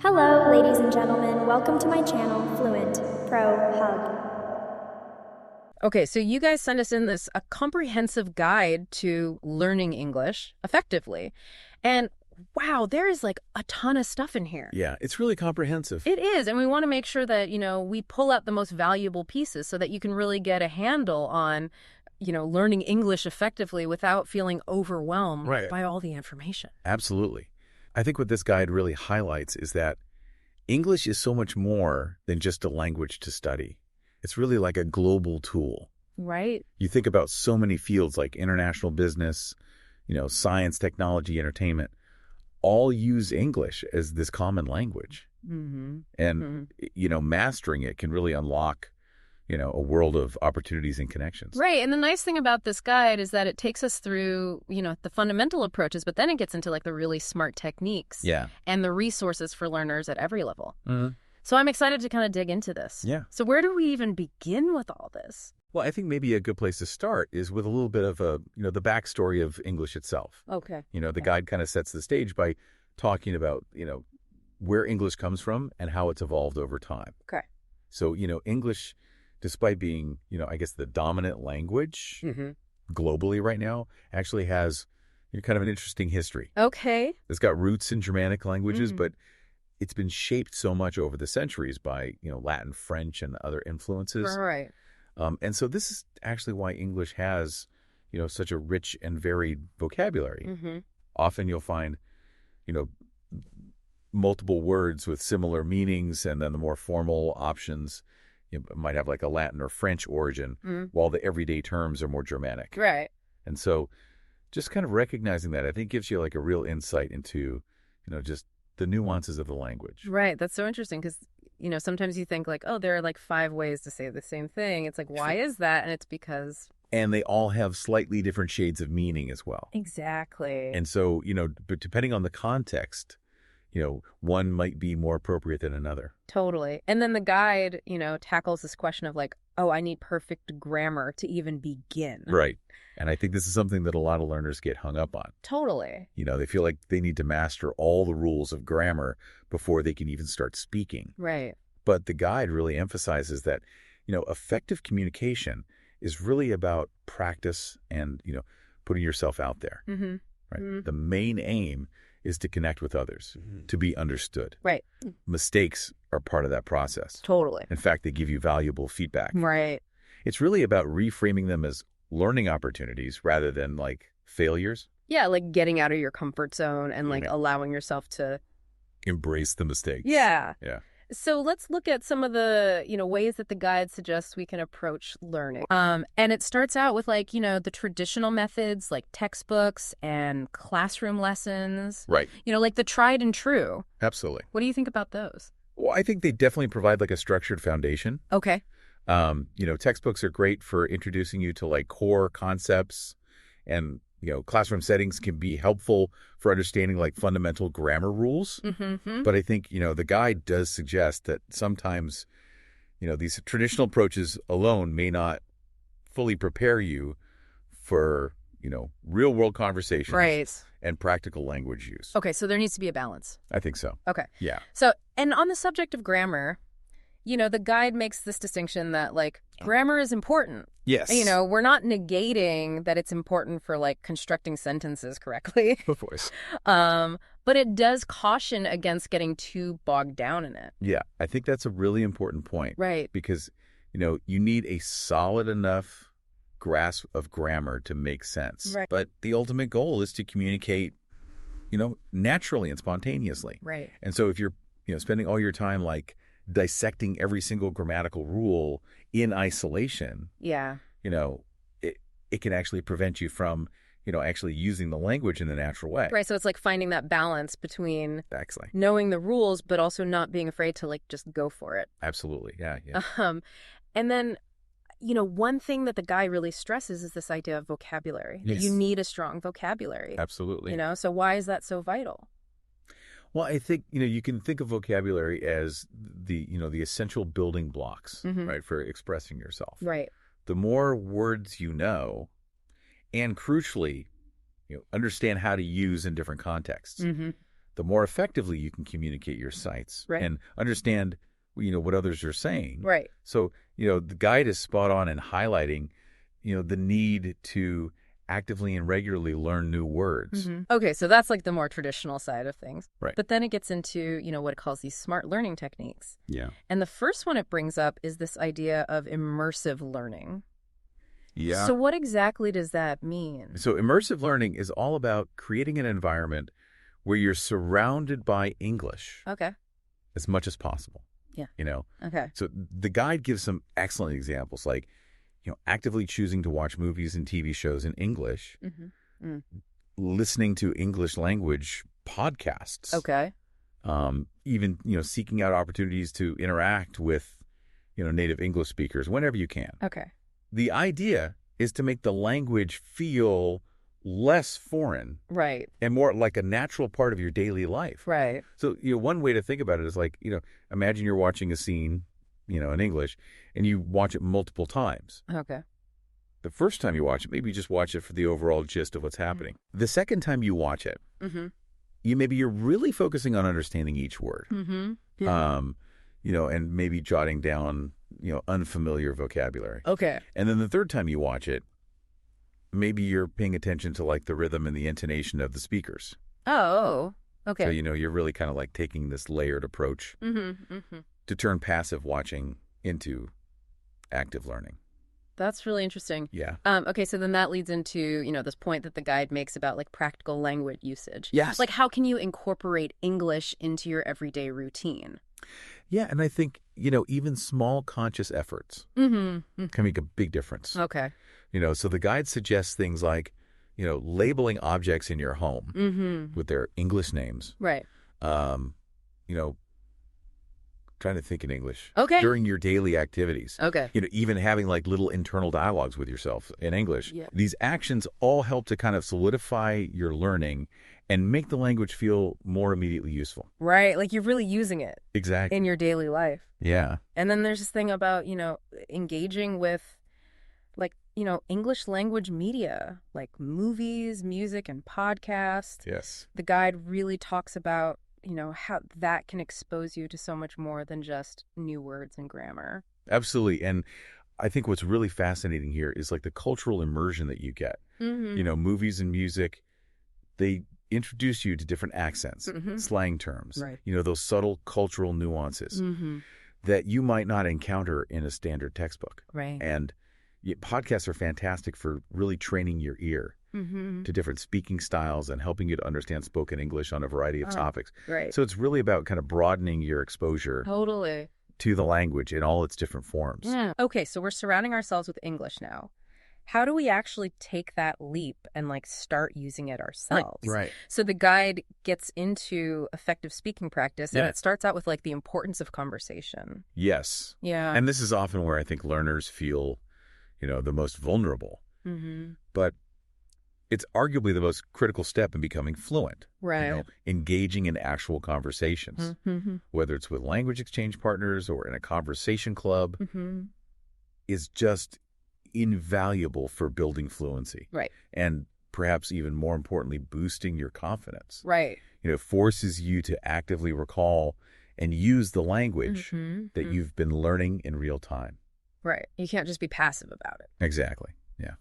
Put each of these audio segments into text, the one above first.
Hello, ladies and gentlemen. Welcome to my channel, Fluent Pro Hub. Okay, so you guys sent us in a comprehensive guide to learning English effectively. And wow, there is like a ton of stuff in here. Yeah, it's really comprehensive. It is, and we want to make sure that, we pull out the most valuable pieces so that you can really get a handle on, learning English effectively without feeling overwhelmed by all the information. Absolutely. I think what this guide really highlights is that English is so much more than just a language to study. It's really like a global tool. Right. You think about so many fields like international business, science, technology, entertainment, all use English as this common language. Mm-hmm. And, mastering it can really unlock, a world of opportunities and connections. Right. And the nice thing about this guide is that it takes us through, the fundamental approaches, but then it gets into like the really smart techniques and the resources for learners at every level. Mm-hmm. So I'm excited to kind of dig into this. Yeah. So where do we even begin with all this? Well, I think maybe a good place to start is with a little bit of the backstory of English itself. Okay. The guide kind of sets the stage by talking about, where English comes from and how it's evolved over time. Okay. So, English, despite being, I guess the dominant language globally right now, actually has kind of an interesting history. Okay. It's got roots in Germanic languages, but it's been shaped so much over the centuries by, Latin, French, and other influences. Right. And so this is actually why English has, such a rich and varied vocabulary. Mm-hmm. Often you'll find, multiple words with similar meanings, and then the more formal options might have like a Latin or French origin, while the everyday terms are more Germanic. Right. And so just kind of recognizing that, I think, gives you like a real insight into, just the nuances of the language. Right. That's so interesting because, sometimes you think like, oh, there are like 5 ways to say the same thing. It's like, why is that? And it's because... And they all have slightly different shades of meaning as well. Exactly. And so, but depending on the context, one might be more appropriate than another. Totally. And then the guide, tackles this question of like, oh, I need perfect grammar to even begin. Right. And I think this is something that a lot of learners get hung up on. Totally. They feel like they need to master all the rules of grammar before they can even start speaking. Right. But the guide really emphasizes that, effective communication is really about practice and, putting yourself out there. Mm-hmm. Right. Mm-hmm. The main aim is to connect with others, to be understood. Right. Mistakes are part of that process. Totally. In fact, they give you valuable feedback. Right. It's really about reframing them as learning opportunities rather than like failures. Yeah, like getting out of your comfort zone and like allowing yourself to embrace the mistakes. Yeah. Yeah. So let's look at some of the, ways that the guide suggests we can approach learning. And it starts out with like, the traditional methods like textbooks and classroom lessons. Right. Like the tried and true. Absolutely. What do you think about those? Well, I think they definitely provide like a structured foundation. Okay. Textbooks are great for introducing you to like core concepts, and classroom settings can be helpful for understanding like fundamental grammar rules. Mm-hmm. But I think, the guide does suggest that sometimes, these traditional approaches alone may not fully prepare you for, real world conversations and practical language use. Okay. So there needs to be a balance. I think so. Okay. Yeah. So, and on the subject of grammar, the guide makes this distinction that like grammar is important. Yes. We're not negating that it's important for like constructing sentences correctly. Of course. But it does caution against getting too bogged down in it. Yeah. I think that's a really important point. Right. Because, you need a solid enough grasp of grammar to make sense. Right. But the ultimate goal is to communicate, naturally and spontaneously. Right. And so if you're, spending all your time like dissecting every single grammatical rule in isolation, it can actually prevent you from, actually using the language in the natural way. Right. So it's like finding that balance between Exactly. knowing the rules, but also not being afraid to like just go for it. Absolutely. Yeah. Yeah. And then, one thing that the guy really stresses is this idea of vocabulary. Yes. You need a strong vocabulary. Absolutely. So why is that so vital? Well, I think, you can think of vocabulary as the essential building blocks, right, for expressing yourself. Right. The more words you know, and crucially, understand how to use in different contexts, the more effectively you can communicate your sights and understand, what others are saying. Right. So, the guide is spot on in highlighting, the need to actively and regularly learn new words. Okay, so that's like the more traditional side of things. Right. But then it gets into, what it calls these smart learning techniques. Yeah. And the first one it brings up is this idea of immersive learning. Yeah. So what exactly does that mean? So immersive learning is all about creating an environment where you're surrounded by English Okay. as much as possible. Yeah. Okay. So the guide gives some excellent examples, like, actively choosing to watch movies and TV shows in English, listening to English language podcasts. Okay. Even, seeking out opportunities to interact with, native English speakers whenever you can. Okay. The idea is to make the language feel less foreign. Right. And more like a natural part of your daily life. Right. So, one way to think about it is like, imagine you're watching a scene, in English, and you watch it multiple times. Okay. The first time you watch it, maybe you just watch it for the overall gist of what's happening. The second time you watch it, you're really focusing on understanding each word. Yeah. And maybe jotting down, unfamiliar vocabulary. Okay. And then the third time you watch it, maybe you're paying attention to like the rhythm and the intonation of the speakers. Oh, okay. So, you're really kind of like taking this layered approach to turn passive watching into active learning. That's really interesting. Yeah. Okay, so then that leads into, this point that the guide makes about like practical language usage. Yes. Like how can you incorporate English into your everyday routine? Yeah, and I think, even small conscious efforts can make a big difference. Okay. So the guide suggests things like, labeling objects in your home with their English names. Right. Trying to think in English. Okay. During your daily activities. Okay. Even having like little internal dialogues with yourself in English. Yeah. These actions all help to kind of solidify your learning and make the language feel more immediately useful. Right. Like you're really using it. Exactly. In your daily life. Yeah. And then there's this thing about, engaging with like, English language media, like movies, music, and podcasts. Yes. The guide really talks about, how that can expose you to so much more than just new words and grammar. Absolutely. And I think what's really fascinating here is like the cultural immersion that you get. Movies and music, they introduce you to different accents, slang terms, Right. Those subtle cultural nuances that you might not encounter in a standard textbook. Right. And podcasts are fantastic for really training your ear to different speaking styles and helping you to understand spoken English on a variety of topics. Right. So it's really about kind of broadening your exposure Totally. to the language in all its different forms. Yeah. Okay, so we're surrounding ourselves with English now. How do we actually take that leap and like start using it ourselves? Right. So the guide gets into effective speaking practice and Yeah. it starts out with like the importance of conversation. Yes. Yeah. And this is often where I think learners feel, the most vulnerable. But it's arguably the most critical step in becoming fluent. Right. Engaging in actual conversations, whether it's with language exchange partners or in a conversation club, is just invaluable for building fluency. Right. And perhaps even more importantly, boosting your confidence. Right. It forces you to actively recall and use the language that you've been learning in real time. Right. You can't just be passive about it. Exactly. Yeah.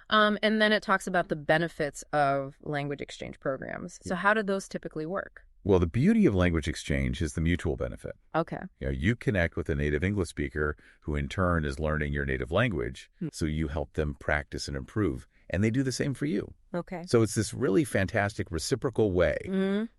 And then it talks about the benefits of language exchange programs. So how do those typically work? Well, the beauty of language exchange is the mutual benefit. Okay. You connect with a native English speaker who in turn is learning your native language. So you help them practice and improve. And they do the same for you. Okay. So it's this really fantastic reciprocal way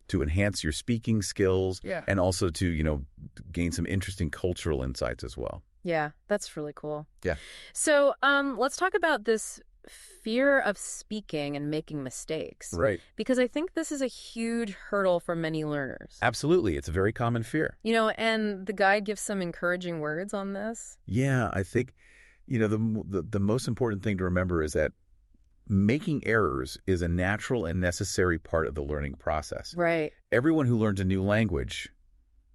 to enhance your speaking skills and also to, gain some interesting cultural insights as well. Yeah, that's really cool. Yeah. So let's talk about this fear of speaking and making mistakes. Right. Because I think this is a huge hurdle for many learners. Absolutely. It's a very common fear. And the guide gives some encouraging words on this. Yeah, I think, the most important thing to remember is that making errors is a natural and necessary part of the learning process. Right. Everyone who learns a new language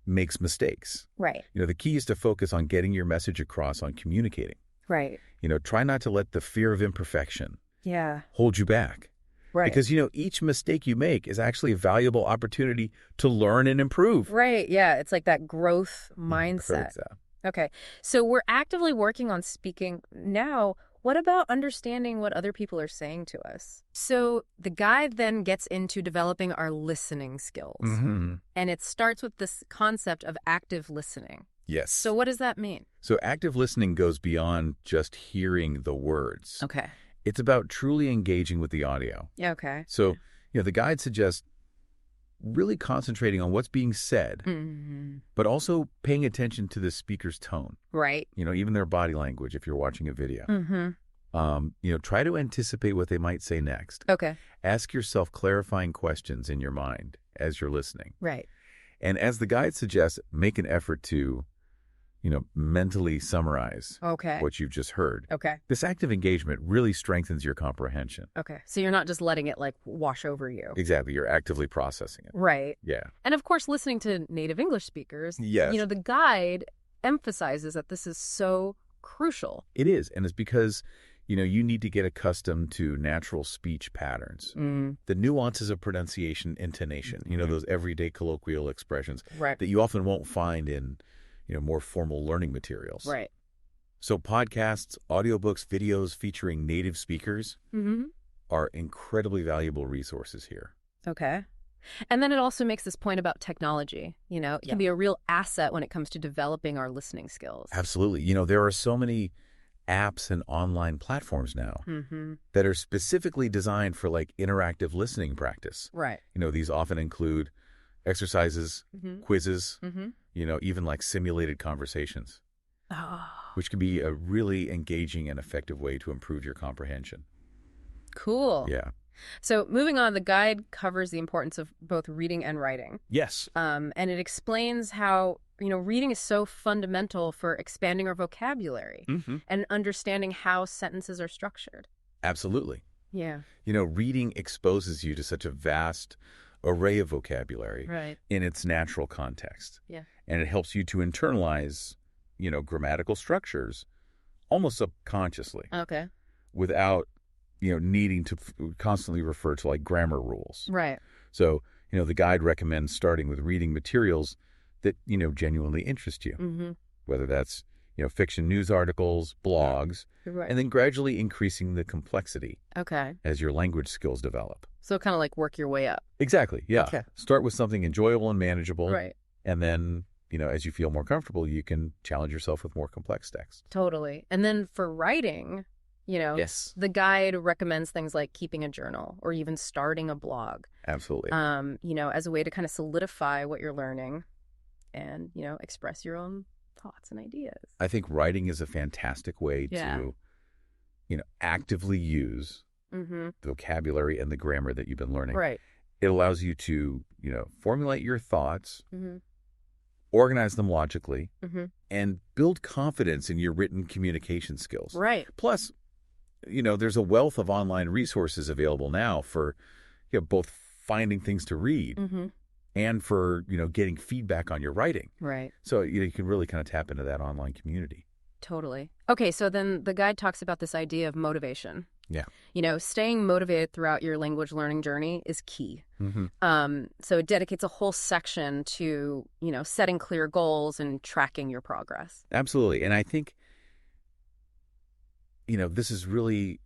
makes mistakes. Right. The key is to focus on getting your message across, on communicating. Right. Try not to let the fear of imperfection Yeah. hold you back. Right. Because, each mistake you make is actually a valuable opportunity to learn and improve. Right. Yeah. It's like that growth mindset. Perfect. Okay. So we're actively working on speaking now. What about understanding what other people are saying to us? So the guide then gets into developing our listening skills. Mm-hmm. And it starts with this concept of active listening. Yes. So what does that mean? So active listening goes beyond just hearing the words. Okay. It's about truly engaging with the audio. Yeah, okay. So, the guide suggests really concentrating on what's being said, but also paying attention to the speaker's tone. Right. Even their body language if you're watching a video. Try to anticipate what they might say next. Okay. Ask yourself clarifying questions in your mind as you're listening. Right. And as the guide suggests, make an effort to, mentally summarize what you've just heard. Okay. This active engagement really strengthens your comprehension. Okay. So you're not just letting it wash over you. Exactly. You're actively processing it. Right. Yeah. And of course, listening to native English speakers, yes. The guide emphasizes that this is so crucial. It is. And it's because, you need to get accustomed to natural speech patterns, the nuances of pronunciation, intonation, those everyday colloquial expressions that you often won't find in, more formal learning materials. Right. So podcasts, audiobooks, videos featuring native speakers are incredibly valuable resources here. Okay. And then it also makes this point about technology. It can be a real asset when it comes to developing our listening skills. Absolutely. There are so many apps and online platforms now that are specifically designed for interactive listening practice. Right. These often include exercises, quizzes, even simulated conversations, which can be a really engaging and effective way to improve your comprehension. Cool. Yeah. So moving on, the guide covers the importance of both reading and writing. Yes. And it explains how, reading is so fundamental for expanding our vocabulary and understanding how sentences are structured. Absolutely. Yeah. Reading exposes you to such a vast array of vocabulary right. in its natural context. Yeah. And it helps you to internalize, grammatical structures almost subconsciously. Okay. Without, needing to constantly refer to grammar rules. Right. So, the guide recommends starting with reading materials that, genuinely interest you, whether that's, fiction news articles, blogs, right. and then gradually increasing the complexity as your language skills develop. So kind of work your way up. Exactly. Yeah. Okay. Start with something enjoyable and manageable. Right. And then, as you feel more comfortable, you can challenge yourself with more complex text. Totally. And then for writing, yes. the guide recommends things like keeping a journal or even starting a blog. Absolutely. As a way to kind of solidify what you're learning and, express your own thoughts and ideas. I think writing is a fantastic way to, actively use the vocabulary and the grammar that you've been learning. Right. It allows you to, formulate your thoughts, organize them logically, and build confidence in your written communication skills. Right. Plus, there's a wealth of online resources available now for, both finding things to read and for, getting feedback on your writing. Right. So you can really kind of tap into that online community. Totally. Okay, so then the guide talks about this idea of motivation. Yeah. Staying motivated throughout your language learning journey is key. So it dedicates a whole section to, setting clear goals and tracking your progress. Absolutely. And I think, this is really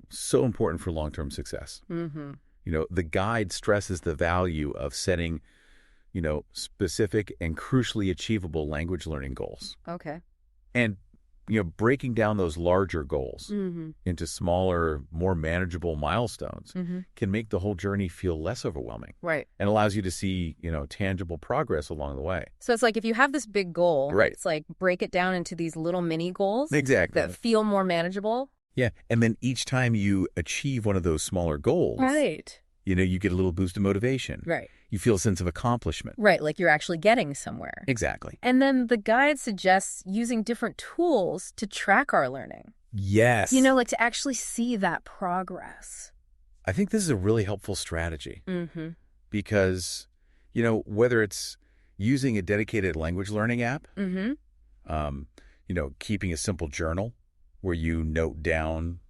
so important for long-term success. The guide stresses the value of setting, specific and crucially achievable language learning goals. Okay. And, breaking down those larger goals into smaller, more manageable milestones can make the whole journey feel less overwhelming. Right. And allows you to see, tangible progress along the way. So it's if you have this big goal, right. It's break it down into these little mini goals. Exactly. That feel more manageable. Yeah. And then each time you achieve one of those smaller goals, right. You get a little boost of motivation. Right. You feel a sense of accomplishment. Right, you're actually getting somewhere. Exactly. And then the guide suggests using different tools to track our learning. Yes. To actually see that progress. I think this is a really helpful strategy. Because, whether it's using a dedicated language learning app, keeping a simple journal where you note down,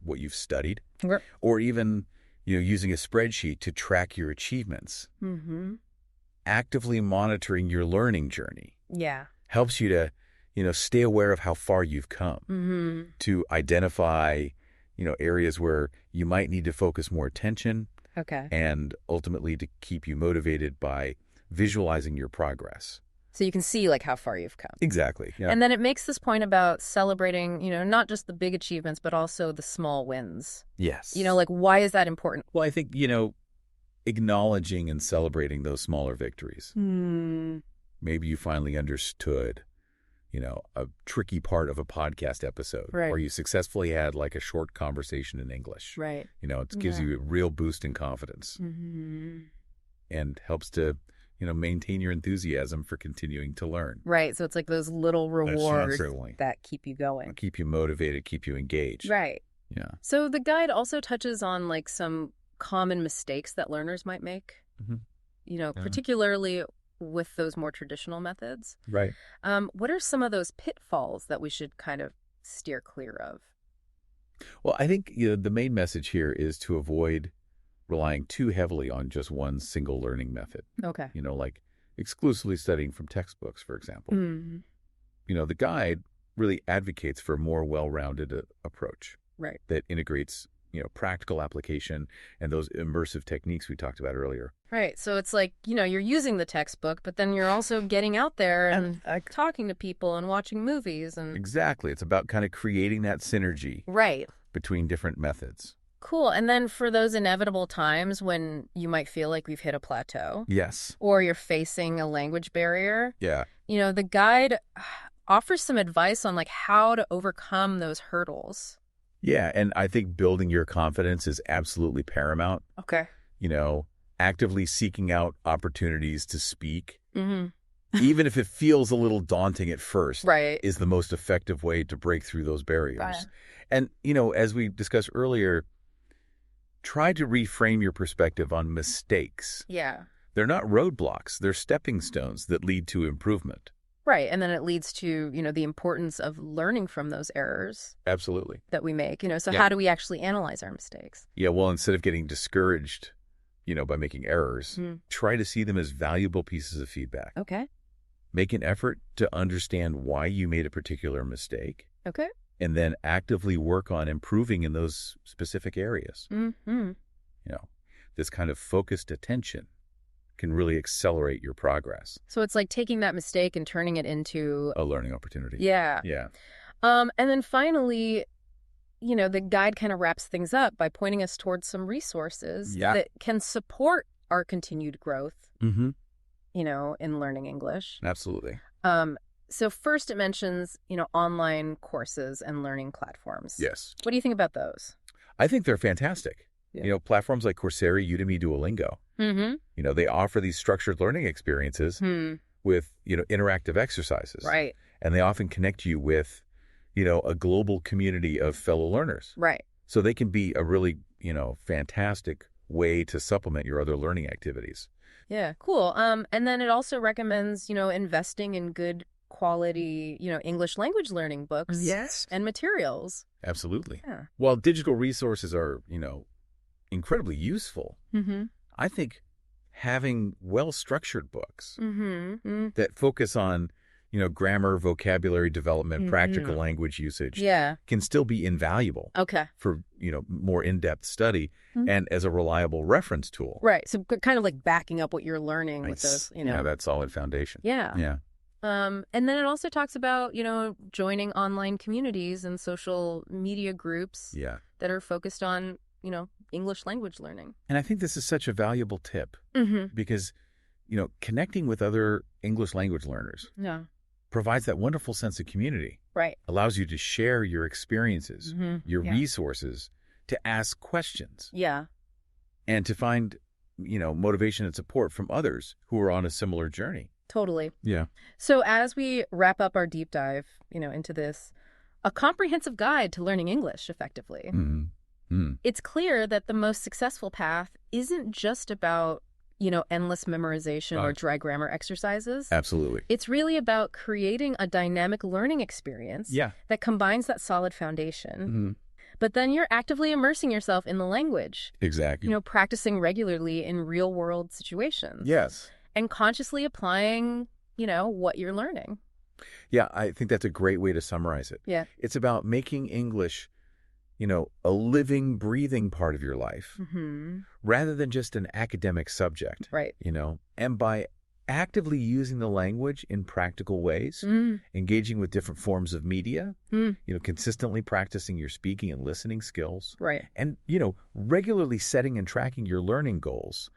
what you've studied, or even, using a spreadsheet to track your achievements, Mm-hmm. actively monitoring your learning journey Yeah. helps you to, stay aware of how far you've come, Mm-hmm. to identify, areas where you might need to focus more attention, Okay. and ultimately to keep you motivated by visualizing your progress. So you can see like how far you've come. Exactly. Yeah. And then it makes this point about celebrating, not just the big achievements, but also the small wins. Yes. Like why is that important? Well, I think, acknowledging and celebrating those smaller victories. Maybe you finally understood, a tricky part of a podcast episode, Right. or you successfully had like a short conversation in English. Right. It gives you a real boost in confidence and helps to, maintain your enthusiasm for continuing to learn. Right. So it's like those little rewards certainly. that keep you going. Keep you motivated, keep you engaged. Right. Yeah. So the guide also touches on like some common mistakes that learners might make, particularly with those more traditional methods. Right. What are some of those pitfalls that we should kind of steer clear of? Well, I think the main message here is to avoid relying too heavily on just one single learning method. Okay. Like exclusively studying from textbooks, for example. Mm-hmm. The guide really advocates for a more well-rounded approach. Right. That integrates, practical application and those immersive techniques we talked about earlier. Right. So it's like, you're using the textbook, but then you're also getting out there and talking to people and watching movies. And Exactly. It's about kind of creating that synergy right. between different methods. Cool. And then for those inevitable times when you might feel like we've hit a plateau. Yes. Or you're facing a language barrier. Yeah. The guide offers some advice on like how to overcome those hurdles. Yeah. And I think building your confidence is absolutely paramount. Okay. Actively seeking out opportunities to speak, Mm-hmm. even if it feels a little daunting at first, Right. is the most effective way to break through those barriers. Right. And, as we discussed earlier, try to reframe your perspective on mistakes. Yeah. They're not roadblocks. They're stepping stones that lead to improvement. Right. And then it leads to, the importance of learning from those errors Absolutely. that we make, so Yeah. how do we actually analyze our mistakes? Yeah, well, instead of getting discouraged, by making errors, try to see them as valuable pieces of feedback. Okay. Make an effort to understand why you made a particular mistake. Okay. And then actively work on improving in those specific areas. Mm-hmm. This kind of focused attention can really accelerate your progress. So it's like taking that mistake and turning it into A learning opportunity. Yeah. Yeah. And then finally, the guide kind of wraps things up by pointing us towards some resources that can support our continued growth, Mm-hmm. in learning English. Absolutely. So first it mentions, online courses and learning platforms. Yes. What do you think about those? I think they're fantastic. Yeah. Platforms like Coursera, Udemy, Duolingo, Mm-hmm. they offer these structured learning experiences with, interactive exercises. Right. And they often connect you with, a global community of fellow learners. Right. So they can be a really, fantastic way to supplement your other learning activities. Yeah, cool. And then it also recommends, investing in good quality, English language learning books and materials. Absolutely. Yeah. While digital resources are, incredibly useful, Mm-hmm. I think having well-structured books Mm-hmm. that focus on, grammar, vocabulary development, practical language usage Yeah. can still be invaluable Okay. for, more in-depth study and as a reliable reference tool. Right. So kind of like backing up what you're learning with those, Yeah, that solid foundation. Yeah. Yeah. And then it also talks about, joining online communities and social media groups Yeah. that are focused on, English language learning. And I think this is such a valuable tip Mm-hmm. because, connecting with other English language learners Yeah. provides that wonderful sense of community, Right. allows you to share your experiences, your Yeah. resources, to ask questions, Yeah. and to find, motivation and support from others who are on a similar journey. Totally. Yeah. So as we wrap up our deep dive, into this, a comprehensive guide to learning English effectively, it's clear that the most successful path isn't just about, endless memorization or dry grammar exercises. Absolutely. It's really about creating a dynamic learning experience Yeah. that combines that solid foundation, But then you're actively immersing yourself in the language. Exactly. You know, practicing regularly in real-world situations. Yes. And consciously applying, you know, what you're learning. Yeah, I think that's a great way to summarize it. Yeah. It's about making English, you know, a living, breathing part of your life rather than just an academic subject. Right. You know, and by actively using the language in practical ways, engaging with different forms of media, you know, consistently practicing your speaking and listening skills. Right. And, you know, regularly setting and tracking your learning goals,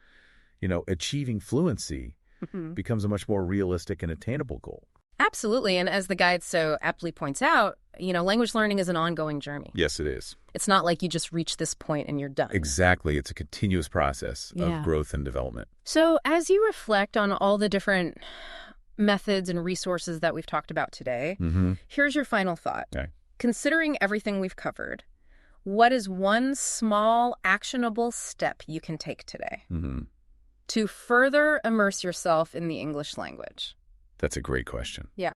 you know, achieving fluency becomes a much more realistic and attainable goal. Absolutely. And as the guide so aptly points out, you know, language learning is an ongoing journey. Yes, it is. It's not like you just reach this point and you're done. Exactly. It's a continuous process of growth and development. So as you reflect on all the different methods and resources that we've talked about today, here's your final thought. Okay. Considering everything we've covered, what is one small, actionable step you can take today to further immerse yourself in the English language? That's a great question. Yeah.